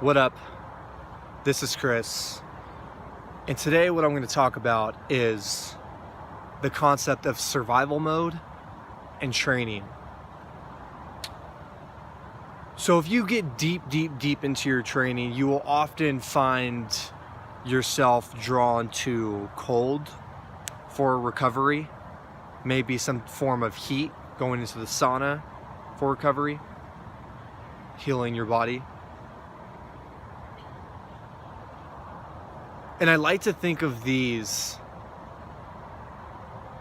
What up? This is Chris, and today what I'm going to talk about is the concept of survival mode and training. So if you get deep into your training, you will often find yourself drawn to cold for recovery, maybe some form of heat, going into the sauna for recovery, healing your body. And I like to think of these,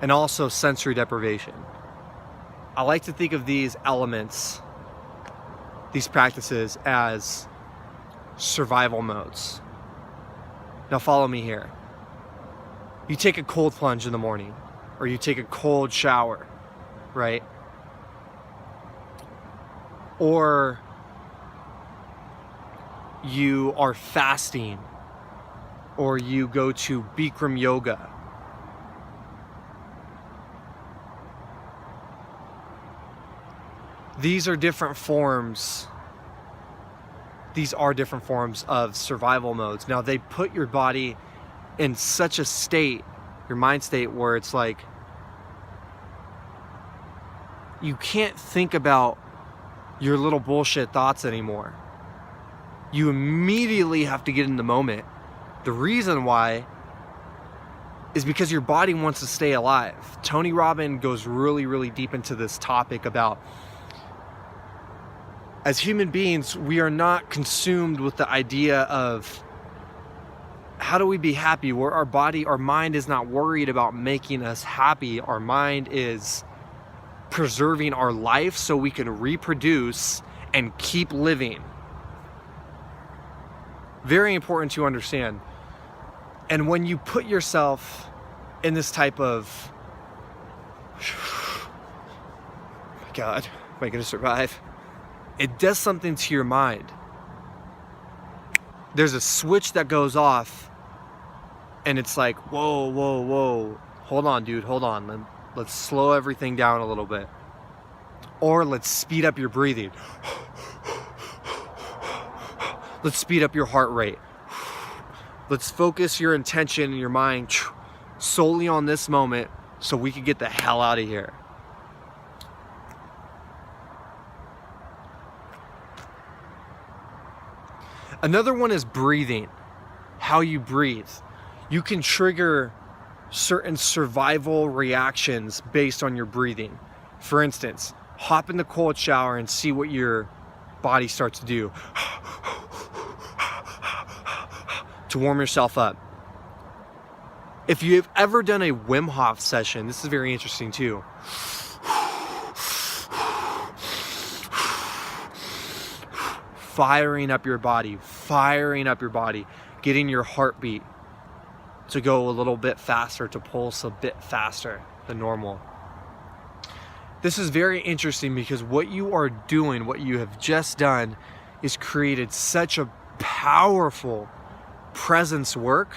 and also sensory deprivation. I like to think of these elements, these practices, as survival modes. Now follow me here. You take a cold plunge in the morning, or you take a cold shower, right? Or you are fasting, or you go to Bikram yoga. These are different forms of survival modes. Now they put your body in such a state, your mind state, where it's like you can't think about your little bullshit thoughts anymore. You immediately have to get in the moment. The reason why is because your body wants to stay alive. Tony Robbins goes really deep into this topic about, as human beings, we are not consumed with the idea of how do we be happy, where our mind is not worried about making us happy. Our mind is preserving our life so we can reproduce and keep living. Very important to understand. And when you put yourself in this type of, oh my God, am I going to survive? It does something to your mind. There's a switch that goes off, and it's like, whoa. Hold on, dude, hold on. Let's slow everything down a little bit. Or let's speed up your breathing. Let's speed up your heart rate. Let's focus your intention and your mind solely on this moment so we can get the hell out of here. Another one is breathing. How you breathe. You can trigger certain survival reactions based on your breathing. For instance, hop in the cold shower and see what your body starts to do to warm yourself up. If you've ever done a Wim Hof session, this is very interesting too. Firing up your body, getting your heartbeat to go a little bit faster, to pulse a bit faster than normal. This is very interesting because what you are doing, what you have just done, is created such a powerful presence work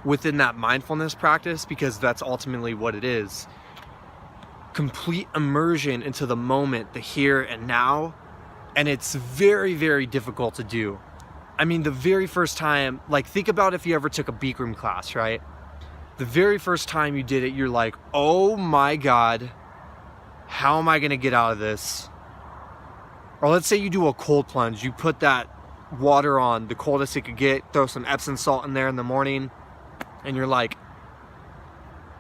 within that mindfulness practice, because that's ultimately what it is. Complete immersion into the moment, the here and now, and it's very difficult to do. I mean, the very first time, like, think about if you ever took a Bikram class, right? The very first time you did it, you're like, oh my God, how am I gonna get out of this? Or let's say you do a cold plunge, you put that water on the coldest it could get, throw some Epsom salt in there in the morning, and you're like,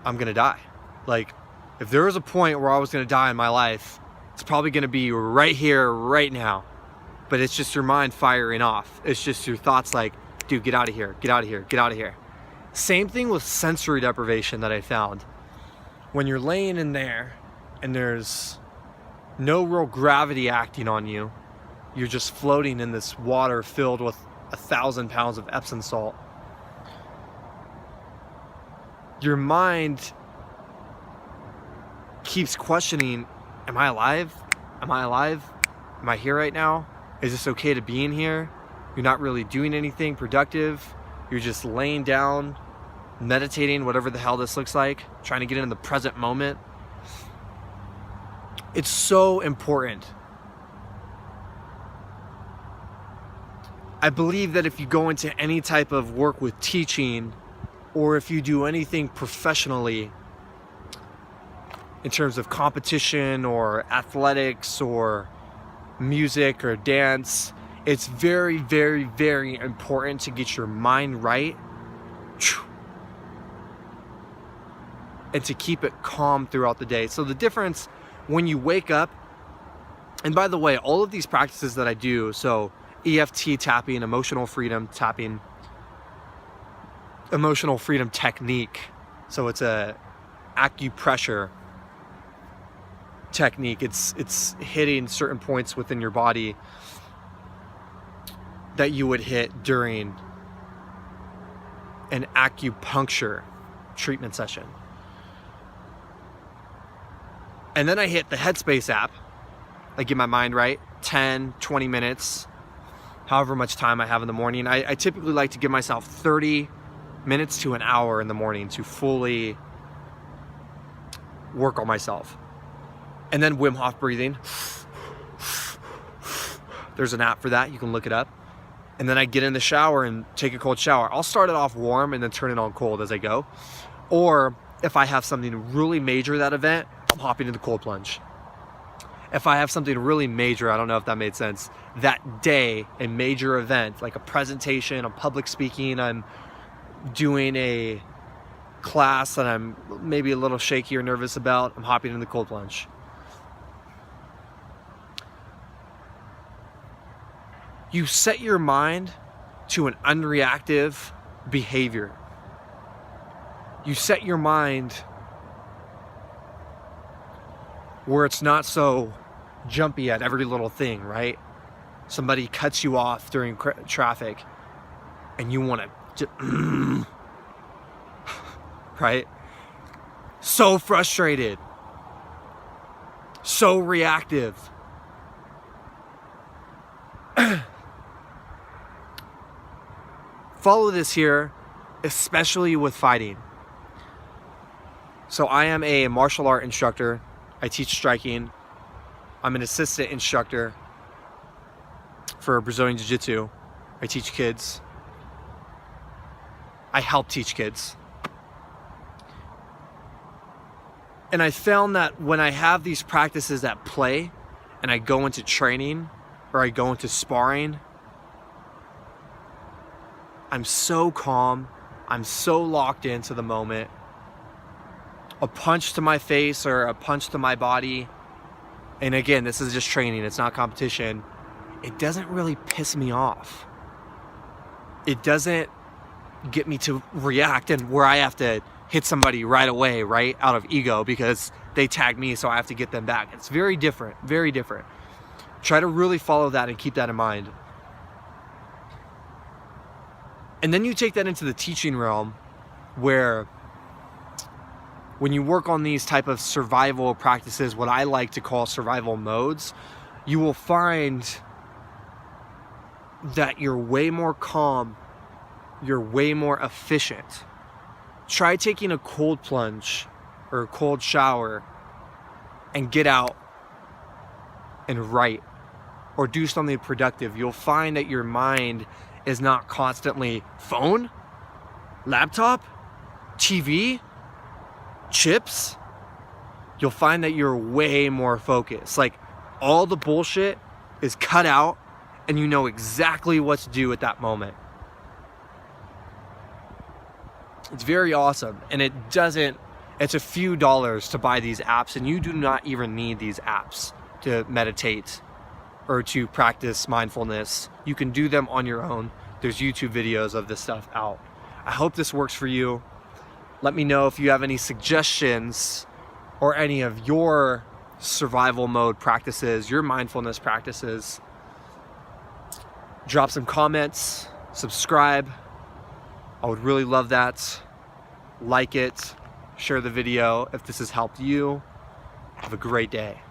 I'm gonna die. Like, if there was a point where I was gonna die in my life, it's probably gonna be right here, right now. But it's just your mind firing off. It's just your thoughts like, dude, get out of here, get out of here, get out of here. Same thing with sensory deprivation that I found. When you're laying in there and there's no real gravity acting on you, you're just floating in this water filled with 1,000 pounds of Epsom salt. Your mind keeps questioning, am I alive? Am I alive? Am I here right now? Is this okay to be in here? You're not really doing anything productive. You're just laying down, meditating, whatever the hell this looks like, trying to get in the present moment. It's so important I believe that if you go into any type of work with teaching, or if you do anything professionally in terms of competition or athletics or music or dance, it's very, very, very important to get your mind right and to keep it calm throughout the day. So the difference when you wake up, and by the way, all of these practices that I do, so EFT tapping, emotional freedom tapping, emotional freedom technique, so it's a acupressure technique. It's hitting certain points within your body that you would hit during an acupuncture treatment session. And then I hit the Headspace app, like get my mind right, 10, 20 minutes, however much time I have in the morning. I typically like to give myself 30 minutes to an hour in the morning to fully work on myself. And then Wim Hof breathing. There's an app for that, you can look it up. And then I get in the shower and take a cold shower. I'll start it off warm and then turn it on cold as I go. Or if I have something really major that event, I'm hopping into the cold plunge. If I have something really major, I don't know if that made sense, that day, a major event, like a presentation, I'm public speaking, I'm doing a class that I'm maybe a little shaky or nervous about, I'm hopping in the cold plunge. You set your mind to an unreactive behavior. You set your mind where it's not so jumpy at every little thing, right? Somebody cuts you off during traffic and you want to, right? So frustrated, so reactive. Follow this here, especially with fighting. So I am a martial art instructor. I teach striking. I'm an assistant instructor for Brazilian Jiu-Jitsu. I teach kids. I help teach kids. And I found that when I have these practices at play and I go into training or I go into sparring, I'm so calm. I'm so locked into the moment. A punch to my face or a punch to my body, and again, this is just training, it's not competition, it doesn't really piss me off. It doesn't get me to react and where I have to hit somebody right away, right, out of ego because they tagged me, so I have to get them back. It's very different, very different. Try to really follow that and keep that in mind. And then you take that into the teaching realm where when you work on these type of survival practices, what I like to call survival modes, you will find that you're way more calm, you're way more efficient. Try taking a cold plunge or a cold shower and get out and write or do something productive. You'll find that your mind is not constantly phone, laptop, TV, chips. You'll find that you're way more focused. Like all the bullshit is cut out and you know exactly what to do at that moment. It's very awesome. And it's a few dollars to buy these apps, and you do not even need these apps to meditate or to practice mindfulness. You can do them on your own. There's YouTube videos of this stuff out. I hope this works for you. Let me know if you have any suggestions or any of your survival mode practices, your mindfulness practices. Drop some comments, subscribe. I would really love that. Like it, share the video if this has helped you. Have a great day.